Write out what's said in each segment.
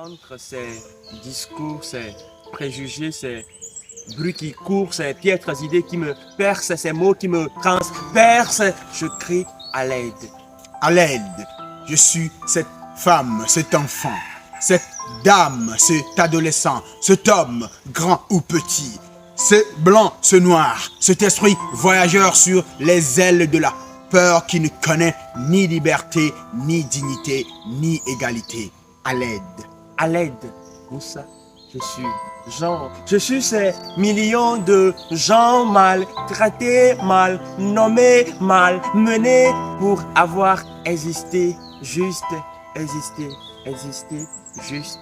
Entre ces discours, ces préjugés, ces bruits qui courent, ces piètres idées qui me percent, ces mots qui me transpercent, je crie à l'aide. À l'aide, je suis cette femme, cet enfant, cette dame, cet adolescent, cet homme, grand ou petit, ce blanc, ce noir, cet esprit voyageur sur les ailes de la peur qui ne connaît ni liberté, ni dignité, ni égalité. À l'aide. À l'aide, Moussa, je suis Jean. Je suis ces millions de gens mal traités, mal nommés, mal menés pour avoir existé, juste, existé, juste.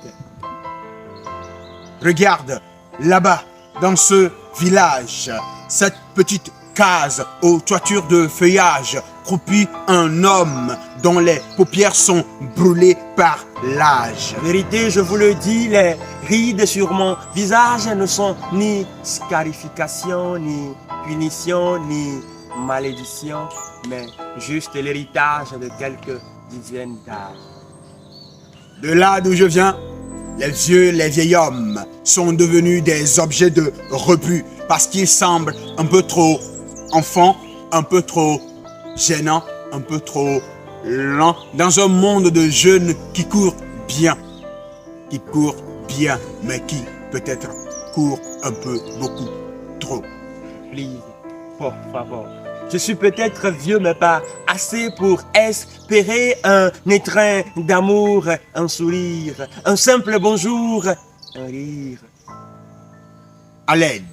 Regarde, là-bas, dans ce village, cette petite case aux toitures de feuillage, croupit un homme dont les paupières sont brûlées par l'âge. Vérité, je vous le dis, les rides sur mon visage ne sont ni scarification, ni punition, ni malédiction, mais juste l'héritage de quelques dizaines d'âges. De là d'où je viens, les vieux, les vieils hommes sont devenus des objets de rebut parce qu'ils semblent un peu trop enfants, un peu trop gênants, un peu trop lents dans un monde de jeunes qui courent bien, mais qui peut-être courent un peu beaucoup trop. Please, por favor. Je suis peut-être vieux, mais pas assez pour espérer un étreint d'amour, un sourire, un simple bonjour, un rire. À l'aide.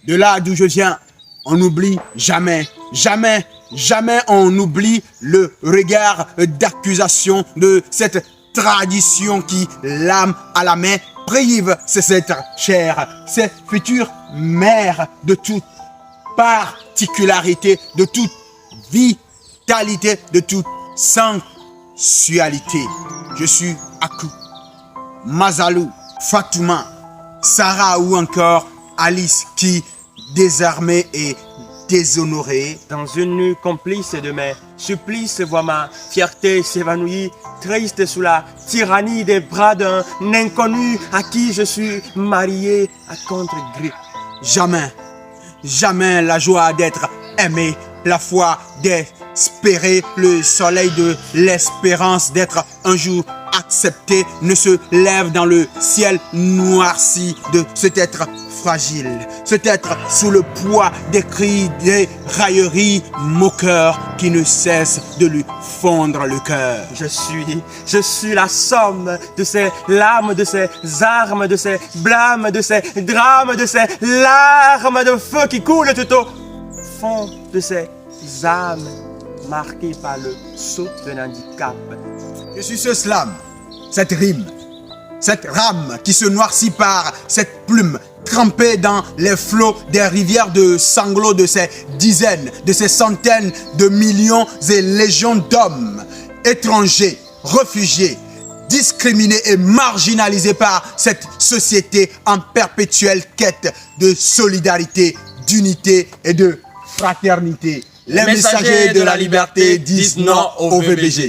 De là d'où je viens, on n'oublie jamais, jamais, jamais on oublie le regard d'accusation de cette tradition qui, l'âme à la main, prive ses êtres chers, ses futures mères de toute particularité, de toute vitalité, de toute sensualité. Je suis Akou, Mazalou, Fatouma, Sarah ou encore Alice qui, désarmée et déshonorée, dans une nuit complice de mes supplices, vois ma fierté s'évanouir, triste sous la tyrannie des bras d'un inconnu à qui je suis marié à contre-gré. jamais, jamais la joie d'être aimé, la foi d'espérer, le soleil de l'espérance d'être un jour accepté ne se lève dans le ciel noirci de cet être fragile, cet être sous le poids des cris, des railleries moqueurs qui ne cessent de lui fondre le cœur. Je suis la somme de ces larmes, de ces armes, de ces blâmes, de ces drames, de ces larmes de feu qui coulent tout au fond de ces âmes marquées par le sceau d'un handicap. Je suis ce slam, cette rime, cette rame qui se noircit par cette plume trempée dans les flots des rivières de sanglots de ces dizaines, de ces centaines de millions et légions d'hommes, étrangers, réfugiés, discriminés et marginalisés par cette société en perpétuelle quête de solidarité, d'unité et de fraternité. Les messagers de la liberté disent non au VBG.